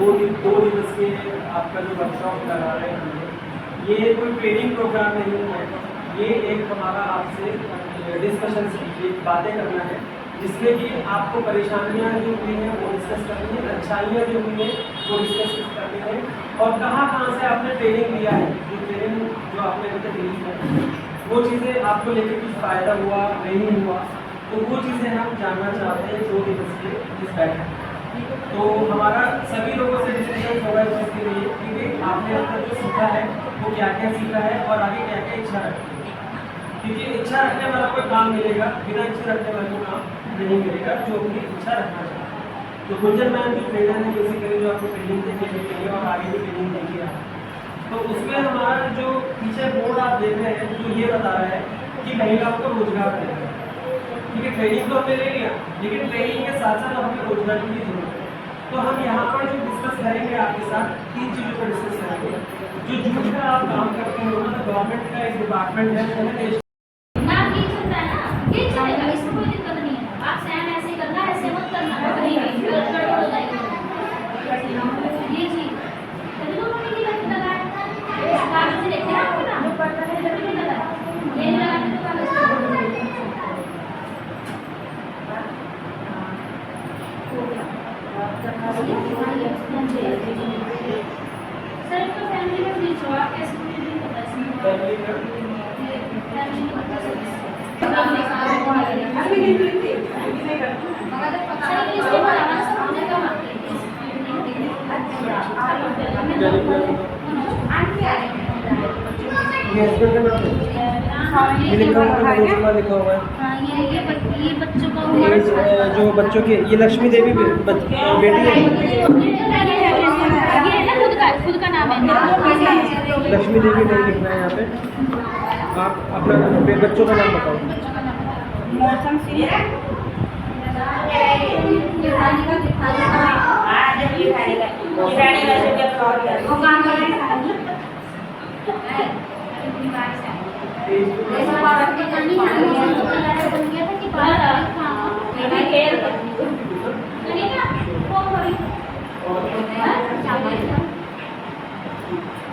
दो दिवस के आपका जो वर्कशॉप करा रहे हैं, ये कोई ट्रेनिंग प्रोग्राम नहीं है, ये एक हमारा आपसे डिस्कशन बातें करना है, जिसमें कि आपको परेशानियाँ जो हुई हैं वो डिस्कस करनी है, अच्छाइयाँ जो हुई हैं वो डिस्कस करनी है, और कहाँ से आपने ट्रेनिंग लिया है, जो ट्रेनिंग जो आपने अभी तक ली है वो चीज़ें आपको लेकर कुछ फ़ायदा हुआ नहीं हुआ, तो वो चीज़ें हम जानना चाहते हैं 2 दिवस के इस बैठक। तो हमारा सभी लोगों से डिस्कशन होगा इस चीज़ के लिए क्योंकि आपने अब तक जो सीखा है वो क्या क्या सीखा है और आगे क्या क्या इच्छा रखनी है, क्योंकि इच्छा रखने वाला कोई काम मिलेगा, बिना इच्छा रखने वाले को काम नहीं मिलेगा जो अपनी इच्छा रखना चाहता है। तो गुंजन मैम जो ट्रेनर ने बेसिकली जो आपको ट्रेनिंग देने के लिए और आगे भी ट्रेनिंग देगी आप, तो उसमें हमारा जो पीछे बोर्ड आप देख रहे हैं जो ये बता रहा है कि महिलाओं को रोजगार देगा। ठीक है, ट्रेनिंग तो हमने ले लिया, लेकिन ट्रेनिंग के साथ साथ हमें रोजगार की भी जरूरत है। तो हम यहाँ पर जो डिस्कस करेंगे आपके साथ 3 चीज़ों पर डिस्कस करेंगे। जो जूट का आप काम करते हो मतलब गवर्नमेंट का एक डिपार्टमेंट है, जो बच्चों की ये लक्ष्मी देवी बेटी है, खुद का नाम है लक्ष्मी देवी नहीं लिखना है यहाँ पे। आप अपना बच्चों का नाम बताओ। मौसम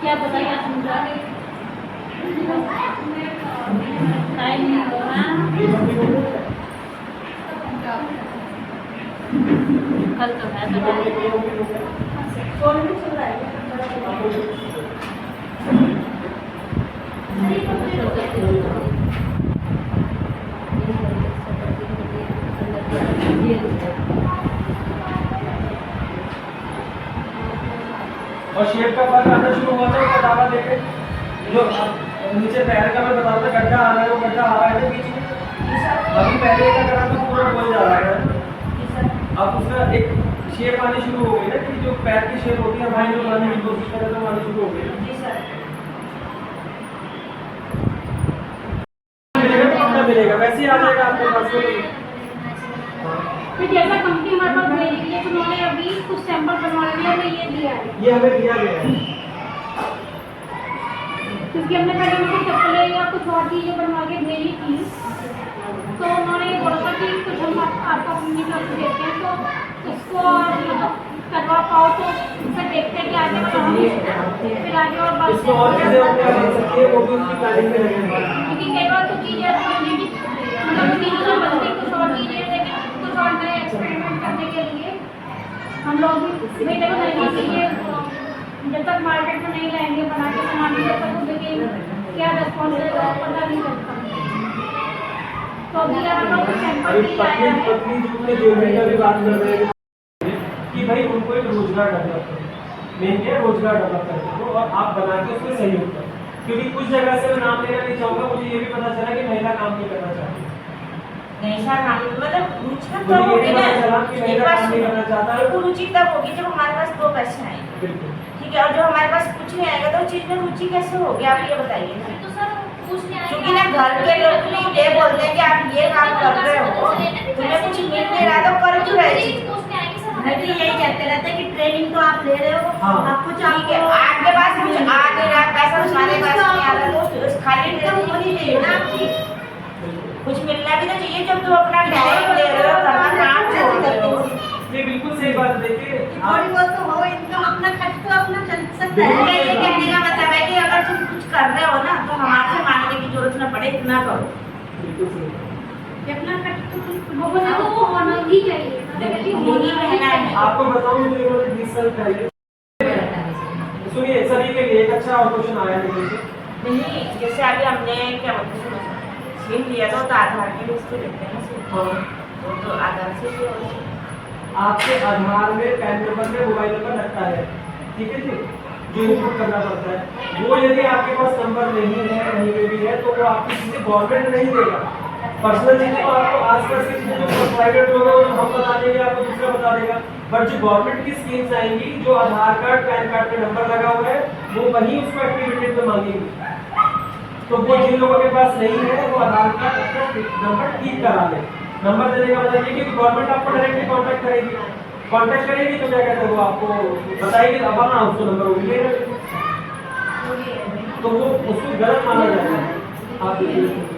क्या बताइए कल तो है और शेप का फर्क आना शुरू हुआ था उसका दावा देखे, जो नीचे पैर का मैं बता रहा था गड्ढा आ रहा है, वो गड्ढा आ रहा है बीच में, अभी पहले का करा तो पूरा बोल जा रहा है। अब उसका एक शेप आनी शुरू हो गई ना कि जो पैर की शेप होती है हमारी जो बनाने की कोशिश करें तो आनी शुरू हो गई। मिलेगा वैसे ही आ जाएगा आपके पास में। फिर जैसा कंपनी हमारे पास भेजी है तो उन्होंने अभी कुछ सैंपल बनवाने के लिए हमें ये दिया है, ये हमें दिया गया है क्योंकि हमने पहले उनको चप्पलें या कुछ और चीज़ें बनवा के भेजी थी, तो उन्होंने ये बोला था कि कुछ हम आपको अपनी तरफ से देते हैं तो उसको करवा पाओ तो उससे देखते हैं कि आगे फिर आगे और बात इसको और चीज़ें बन सकती है वो भी उसकी प्लानिंग में रहेंगे, क्योंकि कई बार तो चीज़ें मतलब चीज़ों से बनती कुछ और चीज़ें, लेकिन कुछ और नए एक्सपेरिमेंट करने के लिए हम लोग भी भाई देखो नई चीज़ें जब तक मार्केट में नहीं लाएंगे बना के सामान जब तक देखेंगे क्या रेस्पॉन्स है पता नहीं चलता। तो अभी हम लोग सैंपल भी लाया है भी बात कर रहे हैं कि भाई उनको एक रोजगार डेवलप करो, मेन क्या रोजगार डेवलप करते हो और आप बना के उसमें सहयोग करो, क्योंकि कुछ जगह से मैं नाम लेना नहीं चाहूँगा, मुझे ये भी पता चला कि महिला काम नहीं करना चाहती, मतलब रुचि तब होगी ना, एक बार रुचि तब होगी जब हमारे पास 2 पैसे आएंगे, ठीक है, और जो हमारे पास कुछ नहीं आएगा तो चीज में रुचि कैसे होगी आप ये बताइए ना। तो सर क्योंकि ना घर के लोग नहीं ये बोलते हैं कि आप ये काम कर रहे हो तुम्हें कुछ मिल नहीं रहा तो कर क्यों रहे चीज, यही कहते रहते हैं कि ट्रेनिंग तो आप ले रहे हो, आप कुछ ठीक है, आपके पास कुछ आ नहीं रहा पैसा हमारे पास नहीं आ रहा तो खाली ट्रेनिंग होनी चाहिए ना आपकी, कुछ मिलना भी तो चाहिए जब तुम अपना टाइम दे रहे हो अपना काम छोड़ रहे हो। ये बिल्कुल सही बात है। देखिए थोड़ी बहुत तो हो इनकम पर इतना करो। बिल्कुल सही। अपना वो बना तो वो होना ही चाहिए, यही कहना है। आपको बताऊं जो इन्होंने 20 साल पहले सुनिए सभी के लिए एक अच्छा और क्वेश्चन आया निकल के। नहीं, जैसे अभी हमने क्या बोलते हैं सिम लिया था तो आधार के लिस्ट देते हैं ना सिम, हाँ, तो आधार से लिया हुआ। आपके आधार में पैन नंबर में मोबाइल नंबर लगता है, ठीक है जी, जो इनपुट करना पड़ता है। वो यदि आपके पास नंबर नहीं है, कहीं पे भी है, तो वो आपकी चीजें गवर्नमेंट नहीं देगा। पर्सनल चीजें तो आपको आसपास की चीजें जो प्राइवेट लोग हैं वो हम बता देंगे, आपको दूसरा बता देगा। बट जो गवर्नमेंट की स्कीम्स आएंगी, जो आधार कार्ड पैन कार्ड पे नंबर लगा हुआ है, वो वही उसको एक्टिवेटेड में मांगेंगे। तो वो जिन लोगों के पास नहीं है वो आधार कार्ड अपना नंबर ठीक करा ले। नंबर देने का मतलब ये कि गवर्नमेंट आपको डायरेक्टली कांटेक्ट करेगी, कांटेक्ट करेगी तो क्या कहते हैं वो आपको बताएगी, अब ना उसको नंबर वो मिलेगा, तो वो उसको गलत माना जाएगा। आप देखिएगा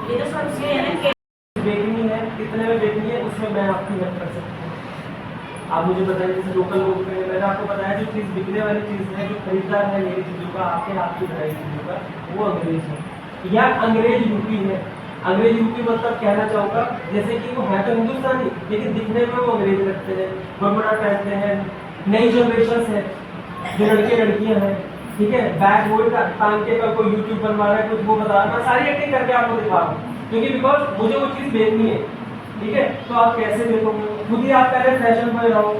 ये तो सबसे है ना कि बेचनी है, कितने में बेचनी है, उसमें मैं आपकी हेल्प कर सकता हूँ। आप मुझे बताइए, जैसे लोकल लोग हैं, मैंने आपको बताया जो चीज़ बिकने वाली चीज़ है, जो खरीदार है मेरी चीज़ों का, आपके हाथ की बनाई चीज़ों का, वो अंग्रेज है या अंग्रेज यूपी है। अंग्रेज यूपी मतलब कहना चाहूँगा जैसे कि वो है तो हिंदुस्तानी, लेकिन दिखने में वो अंग्रेज लगते हैं, बरमुडा पहनते हैं, नई जनरेशन है, जो लड़के लड़कियाँ हैं, ठीक है, बैग वोल टांग के कोई यूट्यूब बनवा रहा है, कुछ वो बता रहा है, सारी एक्टिंग करके आपको दिखा रहा हूँ, क्योंकि बिकॉज मुझे वो चीज़ बेचनी है, ठीक है। तो आप कैसे देखोगे, खुद ही आप पहले फैशन में रहो,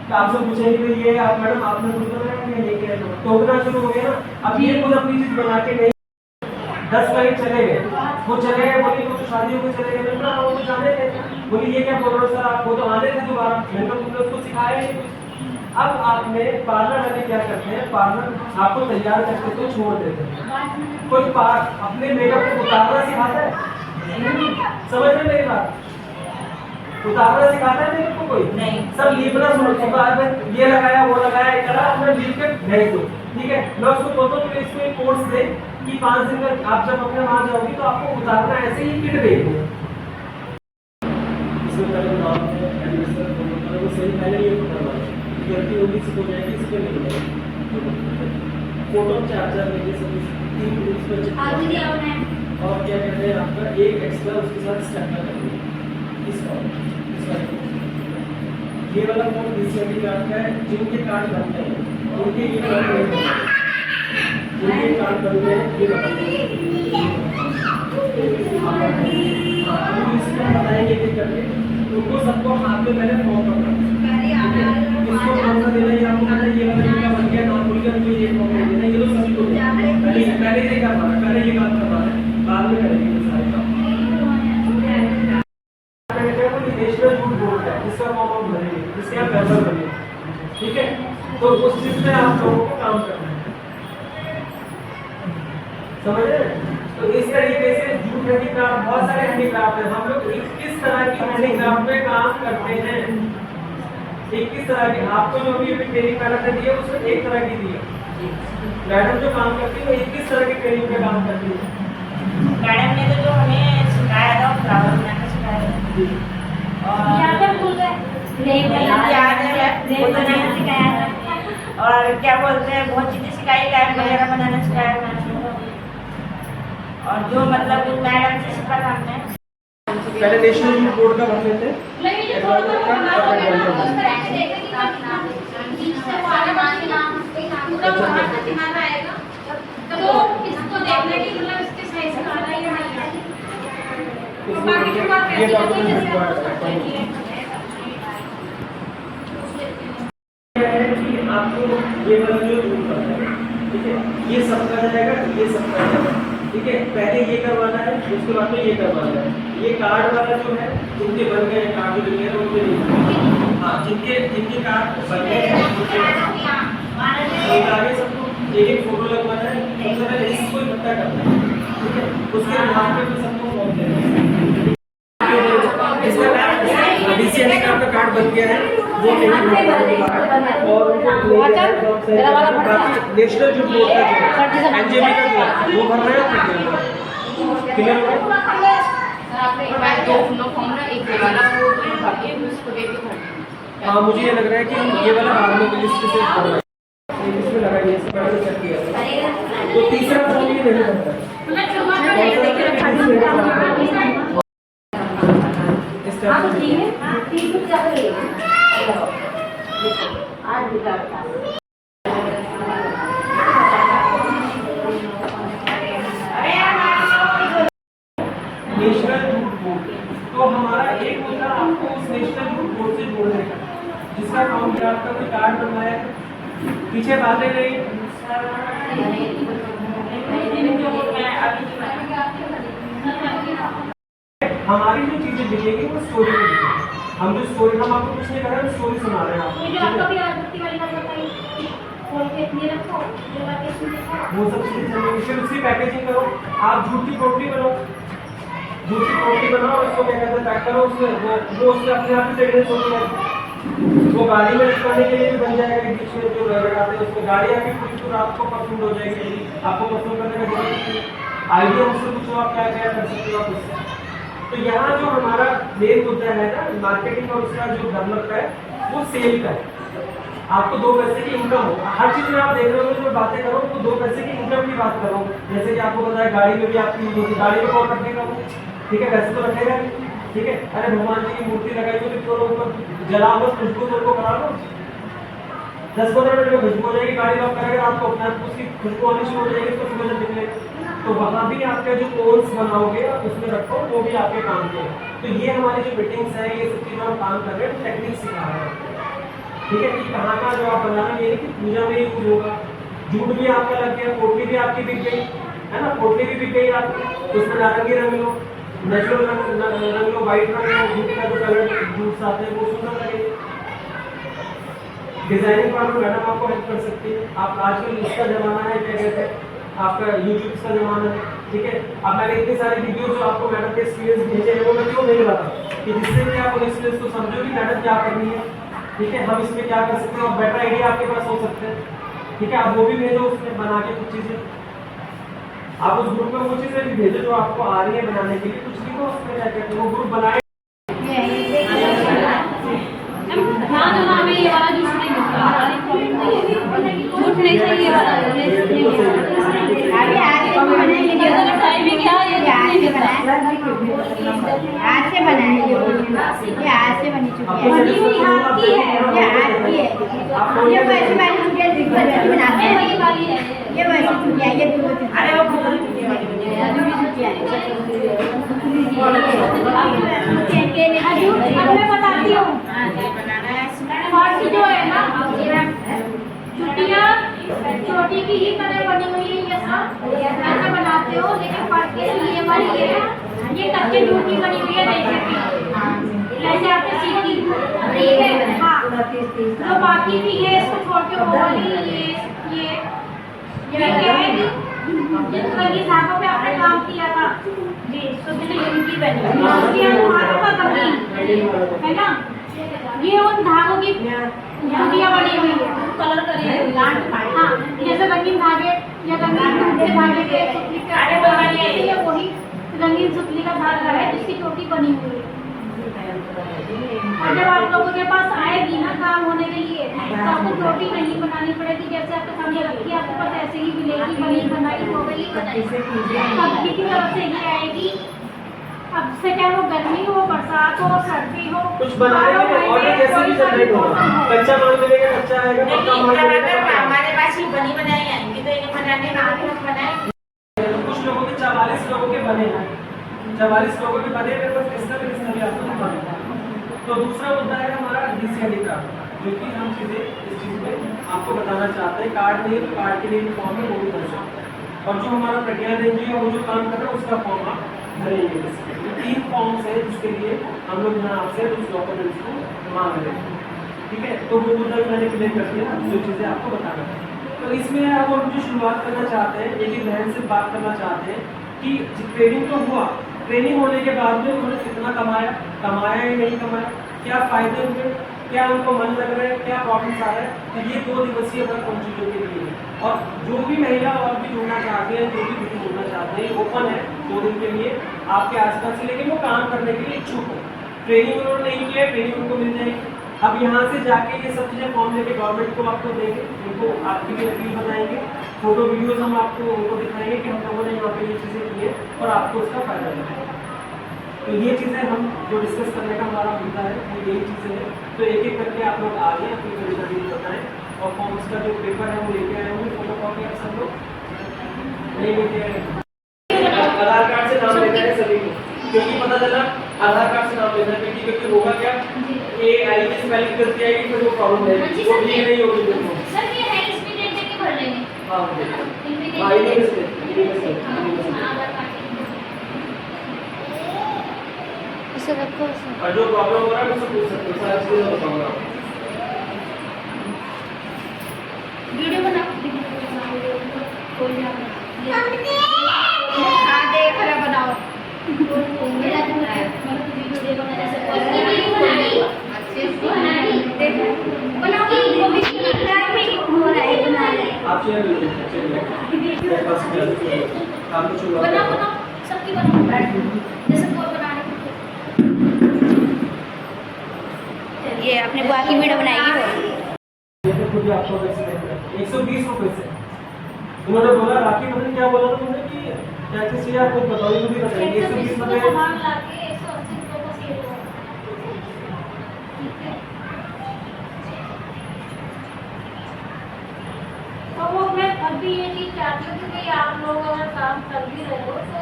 तो आपसे पूछेंगे कि ये आप मैडम आपने खुद बनाया ये क्या है, टोकना शुरू हो गया ना। अब ये खुद अपनी चीज़ बना के नहीं, 10 क्लाइंट चले गए, वो चले गए, बोली वो तो शादी होकर चले गए, मैंने वो तो जाने थे, बोली ये क्या बोल रहे हो सर आप, वो तो आने थे दोबारा, मैंने कहा तुमने उसको सिखाया ही कुछ। अब आपने पार्लर वाले क्या करते हैं, पार्लर आपको तैयार करके तो छोड़ देते हैं, कोई अपने मेकअप को उतारना सिखाता है, समझ रहे मेरी बात, उतारना सिखाता है मेकअप को कोई नहीं। सब लीपना सुनता है, ये लगाया वो लगाया करा, अपने लीप के भेज दो, ठीक है। मैं उसको बोलता हूँ इसको एक कोर्स दे कि 5 दिन का आप जब अपने वहाँ जाओगी तो आपको उतारना ऐसे ही किट भेज दो। इसमें पहले नाम है, एड्रेस है, वो सही पहले ये पता लगा गलती होगी हो जाएगी, इस पर नहीं जाएगी। फोटो 4-4 लेके सब 3 ग्रुप्स पर चिपका और क्या कहते हैं आपका एक एक्स्ट्रा उसके साथ स्टैपलर करेंगे, इसका ये वाला फोन बीसीआईडी कार्ड का है, जिनके कार्ड बनते हैं उनके ये कार्ड जिनके कार्ड बनते हैं ये बताएंगे कि करके उनको सबको हाथ में पहले फॉर्म करना, इसको कौन सा देना है आपको पता है, ये वाला जिनका बन गया नाम बोल के मुझे ये फॉर्म दे देना, ये तो सभी को पहले ये करना है, पहले ये काम करना है, बाद में करेंगे सारे काम। नेशनल फूड बोर्ड है, इसका फॉर्म आप भरेंगे, जिसके आप मेंबर बनेंगे, ठीक है। तो उस चीज में आप लोगों को काम करना है, समझ रहे हैं। तो इस तरीके से जूट हैंडीक्राफ्ट, बहुत सारे हैंडीक्राफ्ट हैं, हम लोग 21 तरह की हैंडीक्राफ्ट में काम करते हैं, 21 तरह के। आपको जो भी अभी ट्रेनिंग मैडम ने दी है उसमें एक तरह की दी है, मैडम जो काम करती है वो 21 तरह की ट्रेनिंग में काम करती है। मैडम ने तो जो हमें सिखाया था फ्लावर बनाना सिखाया और यहाँ पर भूल गए, याद है वो तो नहीं सिखाया, और क्या बोलते हैं बहुत चीज़ें सिखाई, लैब वगैरह बनाना सिखाया मैडम ने, और जो मतलब मैडम से सीखा था हमने। पहले नेशनल फूड बोर्ड का भर लेते हैं, नहीं ये थोड़ा थोड़ा बना दो, उस तरह से देखेंगे कि इससे वाला बाकी नाम पूरा बाहर से दिखाना आएगा, तो इसको देखने की मतलब इसके सही से खाना ही नहीं है, तो बाकी जो बात ये कहते डॉक्यूमेंट हैं है कि आपको ये वाला जो रूल करना है, ठीक है, ये सबका जाएगा, ये सबका जाएगा, ठीक है। पहले ये करवाना है, उसके बाद में ये करवाना है। ये कार्ड वाला जो है उनके बन गए कार्ड जो है उनके नहीं, हाँ जिनके जिनके कार्ड बन गए हैं आगे सबको एक फोटो लगवाना है, सबसे पहले इसको इकट्ठा करना है, ठीक है। उसके बाद में सबको फॉर्म देना है, बीसीआईडी का आपका कार्ड बन गया है, वो और नेशनल जो बोर्ड का जो है एनजेबी का जो है वो भर रहे हैं, क्लियर हो गया। हाँ मुझे ये लग रहा है कि ये वाला बाद में लिस्ट से भरना है, लगाइए, इस पर चेक किया तो तीसरा फॉर्म ये नहीं बनता है। इस टाइप से नेशनल रूट बोर्ड, तो हमारा एक होता है आपको उस नेशनल रूट बोर्ड से जोड़ने का, जिसका काम किया आपका कोई कार्ड बनवाया है, पीछे बातें रही हमारी जो चीजें दिखेगी वो स्टोरी में दिखेगी। हम जो स्टोरी हम आपको कुछ नहीं कर रहे हैं, स्टोरी सुना रहे हैं ये जो आपका भी आरती वाली बात बताई, खोल के ये रखो, ये बात इसमें लिखो। वो सब चीजें चलेंगी। फिर उसकी पैकेजिंग करो, आप झूठ की प्रॉपर्टी बनाओ, झूठ की प्रॉपर्टी बनाओ, उसको क्या कहते हैं पैक करो, उसमें वो उसमें अपने आप ही सेगरेट हो जाएगी। वो गाड़ी में रखने के लिए भी बन जाएगा, बीच में जो लगाते हैं उसको गाड़ी आपकी पूरी तो रात को पसंद हो जाएगी, आपको पसंद करने का जरूरत नहीं। आइडिया उससे पूछो आप क्या क्या कर सकते हो आप उससे। तो यहाँ जो हमारा मेन मुद्दा है ना मार्केटिंग और उसका जो डेवलप है वो सेल का है। आपको 2 पैसे की इनकम हो, हर चीज में आप देख रहे हो जो बातें करो वो 2 पैसे की इनकम की बात करो। जैसे कि आपको पता है गाड़ी में भी आपकी गाड़ी में कौन रखेगा, ठीक है, वैसे तो रखेगा, ठीक है। अरे भगवान जी की मूर्ति लगाई तो थोड़ा ऊपर जलाओ, खुशबू तो उनको करा लो, 10-15 मिनट में खुशबू हो जाएगी, गाड़ी लॉक करेगा आपको अपने आप उसकी खुशबू आनी शुरू हो जाएगी, उसको सुबह निकलेगा। तो वहाँ भी आपके जो कोर्स बनाओगे आप उसमें रखो, वो भी आपके काम के। तो ये हमारी जो मीटिंग्स है, ये सब चीज़ हम काम कर रहे हैं, टेक्निक सिखा रहे हैं, ठीक है। कि कहाँ का जो आप बनाना, ये नहीं कि पूजा में ही यूज होगा, जूट भी आपका लग गया, पोटली भी आपकी बिक गई है ना, पोटली भी बिक गई आपकी, उसमें नारंगी रंग लो, नेचुरल रंग लो, व्हाइट रंग लो, जूट का जो कलर जूट्स आते हैं वो सुंदर लगेंगे। डिजाइनिंग पार्ट में मैडम आपको हेल्प कर सकती है। आप आजकल इसका जमाना है, क्या कहते हैं आपका यूट्यूब का जमाना है, ठीक है। अब मैंने इतनी सारी वीडियो जो आपको मैडम के एक्सपीरियंस भेजे हैं वो मैं क्यों नहीं बताता कि जिससे भी आप उन एक्सपीरियंस को समझो कि मैडम क्या करनी है, ठीक है, हम इसमें क्या कर सकते हैं और बेटर आइडिया आपके पास हो सकते हैं, ठीक है। आप वो भी भेजो उसमें बना के कुछ चीज़ें, आप उस ग्रुप में वो चीज़ें भी भेजो जो आपको आ रही है बनाने के लिए, कुछ लिखो उसमें क्या कहते हैं, वो ग्रुप बनाए। ये वाला झूठ नहीं चाहिए, ये वाला टाइम में क्या ये आज से बनाए, ये आज से बनी चुकी है, ये हाथ की है, ये वैसे वाली चुटिया बनाते हैं, ये वैसी चुटिया, ये दो चुटिया, अरे वो बहुत चुटिया वाली अब मैं बताती हूँ, जो है ना चुटिया छोटी की ही तरह बनी हुई है, ये सब ऐसे बनाते हो, लेकिन फर्क ये वाली ये कच्चे जूट की बनी हुई है, रेशे की, ऐसे आपने सीखी, ठीक है। हाँ, जो बाकी भी है इसको छोड़ के वो वाली ये क्या है कि जिस तरह की धागों पे आपने काम किया था, तो इनकी बनी है ना, ये उन धागों की चुटिया बनी हुई है, कलर करी है। हाँ, जैसे रंगीन धागे या रंगीन के धागे के सुतली का ये वही रंगीन सुतली का धागा है जिसकी चोटी बनी हुई है। और जब आप लोगों के पास आएगी ना काम होने के लिए, तो आपको चोटी नहीं बनानी पड़ेगी, जैसे आपके सामने रखी है आपके पास ऐसे ही मिलेगी, बनी बनाई हो गई बनाई, कंपनी की तरफ से ही आएगी। अब से क्या वो गर्मी हो, बरसात हो, सर्दी हो, कुछ बनाने में ऑर्डर जैसे भी जनरेट होगा, कच्चा माल मिलेगा, कच्चा आएगा, पक्का माल मिलेगा। हमारे पास ही बनी बनाई आएंगी तो इन्हें बनाने में आगे हम बनाए। कुछ लोगों के 44 लोगों के बने हैं, 44 लोगों के बने हैं, बस किसका भी आपको बताऊंगा। तो दूसरा मुद्दा है हमारा डीसीएल का, जो कि हम चीज़ें इस चीज़ में आपको बताना चाहते हैं। कार्ड नहीं तो कार्ड के लिए भी फॉर्म है, वो भी भर सकते हैं, और जो हमारा प्रज्ञा देंगे वो जो काम कर रहे हैं उसका फॉर्म आप भरेंगे। 3 फॉर्म्स है जिसके लिए हम लोग यहाँ आपसे उस डॉक्यूमेंट्स को मांग रहे हैं, ठीक है। तो वो मुद्दा भी मैंने क्लियर कर दिया, जो चीज़ें आपको बताना है। तो इसमें अब हम जो शुरुआत करना चाहते हैं, एक बहन से बात करना चाहते हैं कि ट्रेनिंग तो हुआ, ट्रेनिंग होने के बाद में उन्होंने कितना कमाया या नहीं कमाया, क्या फ़ायदे हुए, क्या उनको मन लग रहा है, क्या प्रॉब्लम्स आ रहे हैं। तो ये 2 दिवसीय वर्क उन चीज़ों के लिए है। और जो भी महिला और भी जुड़ना चाहते हैं, जो भी मीटिंग जुड़ना चाहते हैं, ओपन है 2 दिन के लिए आपके आसपास से, लेकिन वो काम करने के लिए इच्छुक हो। ट्रेनिंग उन्होंने नहीं किया, ट्रेनिंग उनको मिल जाएगी। अब यहाँ से जाके ये सब चीज़ें फॉर्म लेके गवर्नमेंट को आपको देंगे, उनको आपके लिए अपील बताएंगे, फोटो वीडियोस हम आपको उनको दिखाएंगे कि हम लोगों ने यहाँ पे ये चीज़ें की है और आपको उसका फ़ायदा मिलेगा। तो ये चीज़ें हम जो डिस्कस करने का हमारा मुद्दा है वो यही चीज़ें हैं। तो एक एक करके आप लोग आ गए, अपनी परेशानी बताएं और फॉर्म्स का जो पेपर है वो लेके आए होंगे, फोटो कॉपी आप सब लोग नहीं लेके आए। आधार कार्ड से नाम लेना है सभी को, क्योंकि पता चला आधार कार्ड से नाम लेना है, क्योंकि होगा क्या ये आई की स्पेलिंग गलती आएगी फिर वो प्रॉब्लम है, वो ठीक नहीं होगी बिल्कुल। सर ये है इसमें डेट देके भर लेंगे। हाँ भाई नहीं इसमें इसे रखो और जो प्रॉब्लम हो रहा है मुझसे पूछ सकते हो, सारी चीज़ें बताऊंगा। वीडियो बना कोई ना हाँ देख रहा बनाओ। मेरा तो मतलब वीडियो बनाने से बनाओ वो भी हो रहा है बना रहे हैं। आप चलिए मेरे पास आप कुछ बनाओ बनाओ सबकी बनाओ जैसे कोई बनाने ये अपने बुआ की वीडियो बनाएगी वो। ये तो खुद ही आपको 120 रुपये से उन्होंने बोला, राखी बहन क्या बोला था तुमने कि क्या चीज़ चाहिए आपको बताओ, मुझे बताइए। 120 रुपये सामान लाके 180 रुपये का सेल हुआ। ठीक है तो वो मैं अभी ये चीज़ चाहती हूँ कि आप लोग अगर काम कर भी रहे हो तो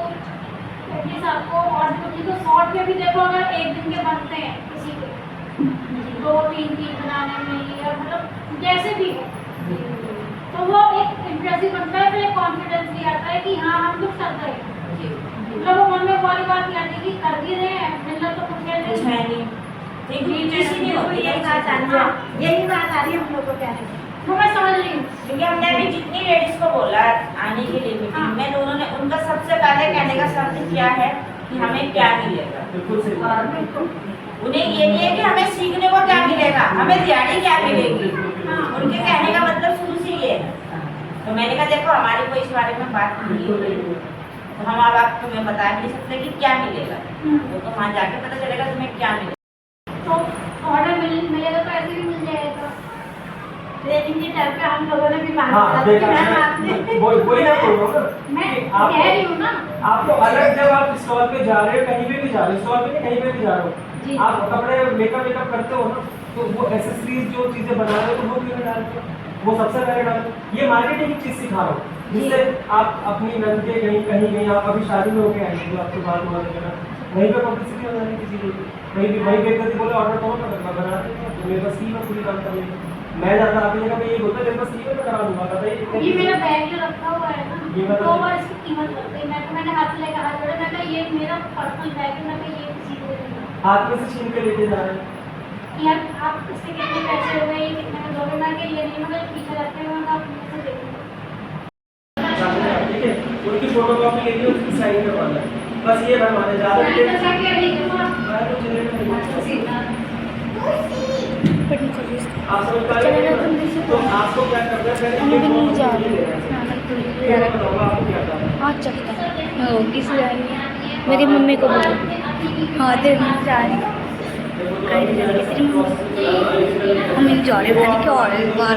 एटलीस्ट आपको और तो शॉर्ट में भी देखो, अगर एक दिन के बनते हैं किसी के 2-3 चीज बनाने में या मतलब जैसे भी हो तो वो एक इंटरेस्ट बनता है, फिर एक कॉन्फिडेंस भी आता है कि हाँ हम कुछ कर रहे हैं। मतलब वो मन में वाली बात आती है कि कर भी रहे हैं, मतलब तो कुछ है नहीं। यही बात आ रही है हम लोग को क्या है। वो मैं समझ रही हूँ क्योंकि हमने अभी जितनी लेडीज को बोला आने के लिए मीटिंग में, तो उन्होंने उनका सबसे पहले कहने का शब्द क्या है कि हमें क्या मिलेगा। बिल्कुल सही बात है। उन्हें ये नहीं है कि हमें सीखने को क्या मिलेगा, हमें दिहाड़ी क्या मिलेगी। उनके कहने का मतलब शुरू से ये है। तो मैंने कहा देखो हमारी कोई इस बारे में बात नहीं है, तो हम अब आप तुम्हें बता भी नहीं सकते कि क्या मिलेगा, तो वहाँ जाके पता चलेगा तुम्हें क्या मिलेगा। तो ऑर्डर मिलेगा तो ऐसे भी मिल जाएगा। ट्रेनिंग के टाइम पे हम लोगों ने भी मांगा हाँ था देखा, कि मैम आपने वही ना बोल रहा हूँ ना मैं कि कह रही हूँ ना आपको अलग जब आप स्टॉल पे जा रहे हो, कहीं पे भी जा रहे हो, स्टॉल पे नहीं कहीं पे भी जा रहे जी। हो, आप कपड़े मेकअप करते हो ना, तो वो एक्सेसरीज जो चीजें बना रहे हो तो वो क्यों नहीं डालते हो, वो सबसे पहले डालो। ये मार्केटिंग की चीज सिखा रहा हूँ, जिससे आप अपनी नंद के कहीं आप अभी शादी में होके आएंगे तो आपके बात हुआ करना, वहीं पे पब्लिसिटी हो जाएगी किसी को, वहीं पे कभी बोले ऑर्डर करो तो बना देंगे, तो मेरे पास की मैं पूरी काम कर लेंगे। मैं जाता आपकी जगह पे ये बोलता मेरे पास की मैं करा दूंगा, बताइए ये मेरा बैग जो रखा हुआ है ना ये मतलब- तो वो इसकी कीमत लगती है। मैंने हाथ लेकर हाथ जोड़े, मैं कहा ये मेरा पर्सनल बैग है, मैं कहा ये किसी को नहीं दूंगा। हाथ में से छीन के लेके जा रहे हैं। यार आप इससे कितने पैसे हो गए, ये कितने में दोगे, मैं कहा ये नहीं, मतलब पीछे रखते हुए आप मुझसे देखूंगा। ठीक है, उनकी फोटो कॉपी लेके उसकी साइन करवाना है, बस ये बनवाने जा रहे मैं हैं। तो क्या कह रही हूँ मैं तो चलेगा नहीं। आप समझ पा रहे हैं? तो आपको क्या करना है, पहले ये फॉर्म जा ले लेना है। फिर मैं बताऊंगा आपको क्या करना है। हाँ चलता है किसी जा रही है मेरी मम्मी को बोलो। हाँ तेरे मम्मी जा रही है, मम्मी जा रही है क्या और एक बार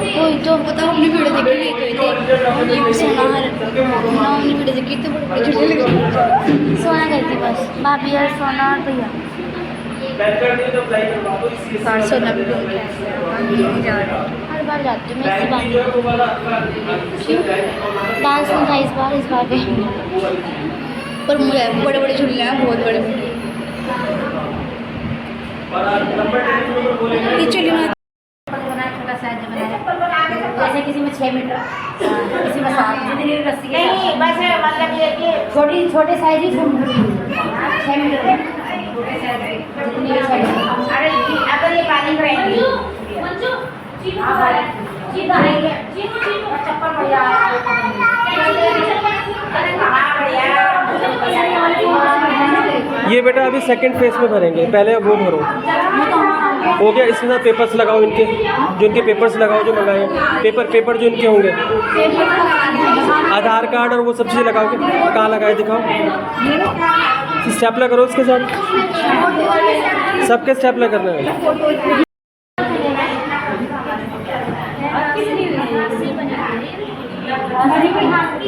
कोई तो पता अपनी वीडियो देखी गई थे ये सोना ना अपनी वीडियो देखी तो बड़ी छोटी लगी सोना गई थी बस भाभी यार सोना और भैया बैक कर दिए तो अप्लाई करवा दो इसी 490 जा रही हर बार जाती हूँ मैं इसी बार जो है वो वाला आपका क्यों डांस नहीं था इस बार गई पर मुझे बड़े बड़े झूले हैं बहुत बड़े बड़े और नंबर टेलीफोन नंबर बोलेंगे ये चलिए ना बनाया छोटा साइज बनाया, जैसे किसी में 6 मीटर किसी में 7 जितनी रस्सी के नहीं बस मतलब ये कि छोटे साइज ही 6 मीटर छोटे साइज जितनी भी 6 मीटर। अरे अगर ये पानी करेंगे मंजू चीनू आ रहा है, चीनू आएंगे, चीनू चप्पल भैया अरे कहाँ भैया ये बेटा अभी सेकंड फेज में भरेंगे, पहले वो भरो हो गया। इसमें पेपर्स लगाओ इनके, जो इनके पेपर्स लगाओ जो मंगाए पेपर जो इनके होंगे, आधार कार्ड और वो सब चीज़ें लगाओगे। कहाँ लगाए दिखाओ, स्टेपलर करो उसके साथ, सबके स्टेपलर करना है।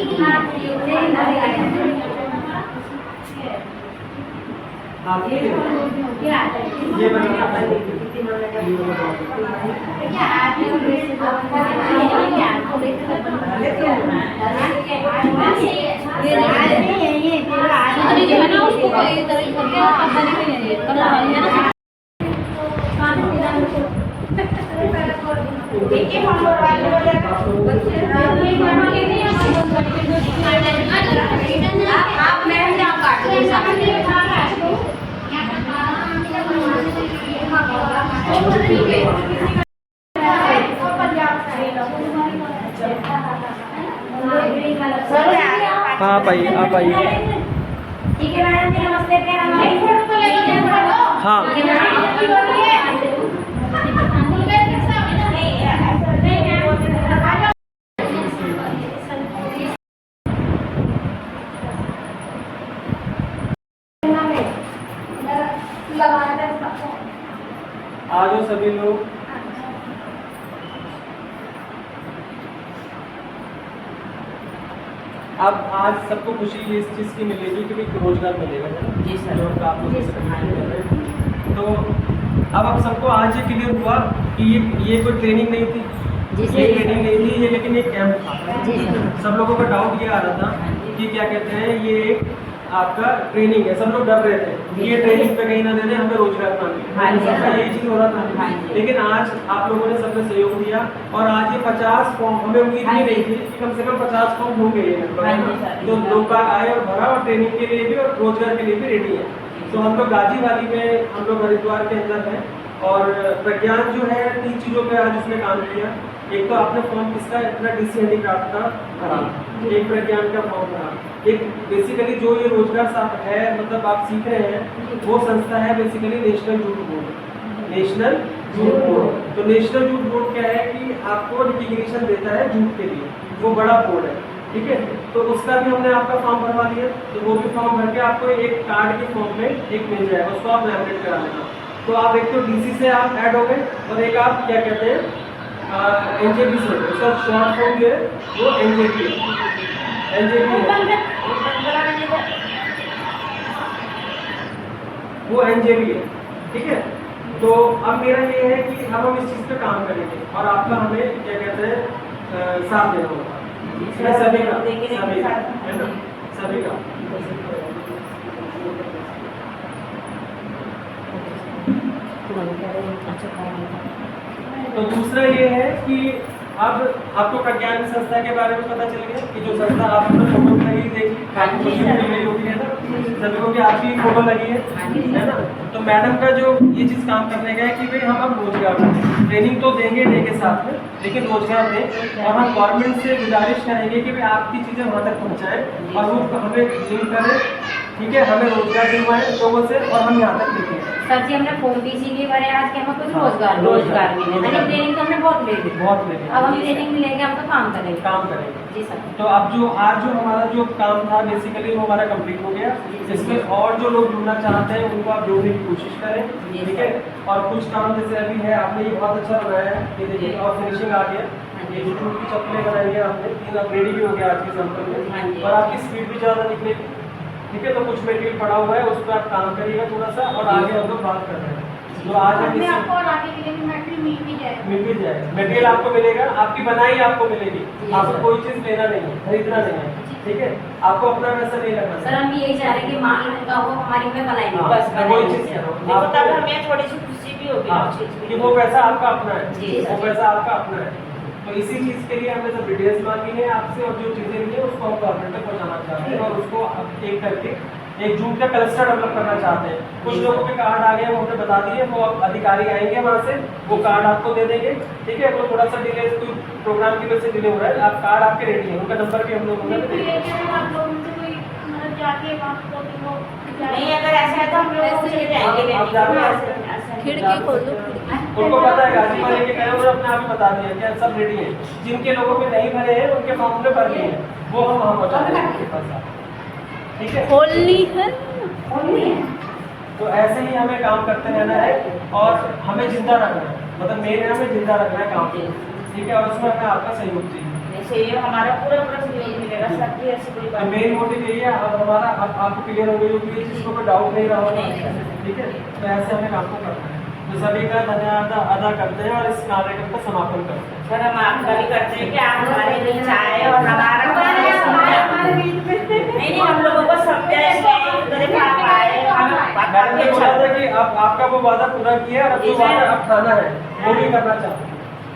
ये बनाना है। दूसरी जो है ना उसको कोई तरह करके अब बनी हुई है ये कलर वाली है ना। आप मैडम यहाँ काट हाँ आप आइए, आप आइए। ठीक है मैडम जी, नमस्ते। हाँ आ जाओ सभी लोग। अब आज सबको खुशी इस चीज़ की मिलेगी कि भाई रोजगार मिलेगा, है ना? जी सर। जो आप लोग तो अब सबको आज ये क्लियर हुआ कि ये कोई ट्रेनिंग नहीं थी, ये ट्रेनिंग नहीं थी ये, लेकिन एक कैंप था। जी सर। सब लोगों का डाउट ये आ रहा था कि क्या कहते हैं ये एक आपका ट्रेनिंग है, सब लोग डर रहे थे कि ये ट्रेनिंग पे कहीं ना देने हमें रोजगार ना हाँ जी। मिले, सबका यही चीज़ हो रहा था। लेकिन आज आप लोगों ने सबने सहयोग दिया और आज ये 50 फॉर्म, हमें उम्मीद भी नहीं थी कि कम से कम 50 फॉर्म होंगे ये लगभग, जो लोग बाग आए और भरा और ट्रेनिंग के लिए भी और रोजगार के लिए भी रेडी है। तो हम लोग गाजीवाली में, हम लोग हरिद्वार के अंदर हैं और प्रज्ञान जो है 3 चीज़ों पे आज उसने काम किया। एक तो आपने फॉर्म किसका इतना DC हैंडीक्राफ्ट का भरा, एक प्रज्ञान का फॉर्म भरा, एक बेसिकली जो ये रोजगार साथ है मतलब आप सीख रहे हैं वो संस्था है basically national jute board. National jute board, तो नेशनल जूट बोर्ड क्या है कि आपको रिकग्निशन देता है जूट के लिए, वो बड़ा बोर्ड है, ठीक है। तो उसका भी हमने आपका फॉर्म भरवा दिया, तो वो भी फॉर्म भर के आपको एक कार्ड के फॉर्म में एक मिल जाएगा, उसको आप लैमिनेट करा लेना। तो आप एक तो DC से आप ऐड हो गए और एक आप क्या कहते हैं NJB से, उसका शॉर्ट फॉर्म जो है वो NJB है, NJB है, वो NJB है, ठीक है। तो अब मेरा ये है कि अब हम इस चीज़ पे काम करेंगे और आपका हमें क्या कहते हैं साथ देना होगा, सभी का, सभी का, है ना, सभी का। तो दूसरा ये है कि अब आपको प्रज्ञान संस्था के बारे में पता चल गया कि जो संस्था आप अपने फोटो में ही देखी गई होगी, है ना, सभी को कि आपकी फोटो लगी है ना। तो मैडम का जो ये चीज़ काम करने का है कि भाई हम अब रोजगार दें, ट्रेनिंग तो देंगे के साथ में, लेकिन रोजगार दें और हम गवर्नमेंट से गुजारिश करेंगे कि भाई आपकी चीज़ें वहाँ तक पहुँचाएँ और वो हमें लिंक करें, ठीक है, हमें रोजगार दिलवाएं लोगों से और हम यहाँ तक लेके आए। सर जी हमने फॉर्म भी इसीलिए भरे आज के हमें कुछ रोजगार मिले, ट्रेनिंग तो हमने बहुत ले ली, अब हम ट्रेनिंग मिलेंगे, हम तो काम करेंगे। जी सर। तो अब जो आज जो हमारा जो काम था बेसिकली वो हमारा कंप्लीट हो गया। इसमें और जो लोग जुड़ना चाहते हैं उनको आप जोड़ने की कोशिश करें, ठीक है। और कुछ काम जैसे अभी है, आपने ये बहुत अच्छा बनाया है, ये देखिए और फिनिशिंग आ गया, ये जो जूट की चप्पलें बनाई है आपने, 3 अपग्रेड भी हो गया आज के सैंपल में और आपकी स्पीड भी ज़्यादा निकलेगी, ठीक है। तो कुछ मटेरियल पड़ा हुआ है उस पर आप काम करिएगा थोड़ा सा और आगे हम लोग बात कर रहे हैं। तो आज हम आपको और आगे के लिए भी मटेरियल मिल भी जाएगा, मटेरियल आपको मिलेगा, आपकी बनाई आपको मिलेगी, आपको कोई चीज़ लेना नहीं है, खरीदना नहीं है, ठीक है। आपको अपना पैसा नहीं लगना सर हम यही चाह रहे हैं कि मान का वो हमारी में बनाएंगे, हाँ, बस कोई चीज़ करो तब हमें थोड़ी सी खुशी भी होगी हाँ, उस चीज़ की। कि वो पैसा आपका अपना है, जी, वो पैसा आपका अपना है। तो इसी चीज़ के लिए हमने सब डिटेल्स मांगी है आपसे और जो चीज़ें ली है उसको हम गवर्नमेंट तक पहुँचाना चाहते हैं और उसको एक करके एक जूट का क्लस्टर डेवलप करना चाहते हैं। कुछ लोगों के कार्ड आ गए, वो हमने बता दिए, वो अब अधिकारी आएंगे वहाँ से, वो कार्ड आपको दे देंगे, ठीक है। वो थोड़ा सा डिले, कोई प्रोग्राम की वजह से डिले हो रहा है, आप कार्ड आपके रेडी है, उनका नंबर भी हम लोगों ने दे दिया। नहीं अगर ऐसा है तो हम लोग चले जाएंगे, आप जाके खिड़की खोल दो। उनको पता है, गाजी वाले के कहे उन्होंने अपने आप ही बता दिया कि सब रेडी है। जिनके लोगों पे नहीं भरे हैं उनके फॉर्म में भर दिए हैं, वो हम वहाँ पहुँचा देंगे उनके पास, ठीक है। खोलनी है। तो ऐसे ही हमें काम करते रहना है और हमें जिंदा रखना है, मतलब मेरे हमें जिंदा रखना है काम को, ठीक है। और उसमें हमें आपका सहयोग चाहिए, सहयोग हमारा पूरा सहयोग मिलेगा, सबकी ऐसी कोई बात नहीं। मेन मोटिव यही है, अब हमारा अब आपको क्लियर हो गई होगी, इस चीज़ को कोई डाउट नहीं रहा होगा, ठीक है। तो ऐसे हमें काम को करना है। तो सभी का धन्यवाद अदा करते हैं और इस कार्यक्रम का समापन करते हैं। सर हम आपका भी करते हैं कि आप हमारे बीच आए और हमारा नहीं हम लोगों को समझा, इसलिए आप आए। मैंने बोला था कि आप आपका वो वादा पूरा किया और अब जो वादा अब खाना है वो भी करना चाहते हैं।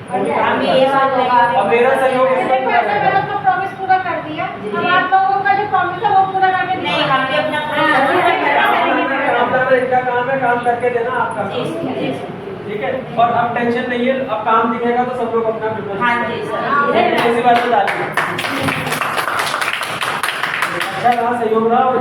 हम ये और मेरा सहयोग इसमें पूरा रहेगा। मैंने तो प्रॉमिस पूरा कर दिया, अब आप लोगों का जो प्रॉमिस है वो पूरा करके नहीं, हम भी अपना काम करना इनका काम है, काम करके देना आपका काम है, ठीक है। और अब टेंशन नहीं है, अब काम दिखेगा तो सब लोग अपना प्रिपरेशन हाँ जी सर, ऐसी बात बता दी। अच्छा रहा, सहयोग रहा और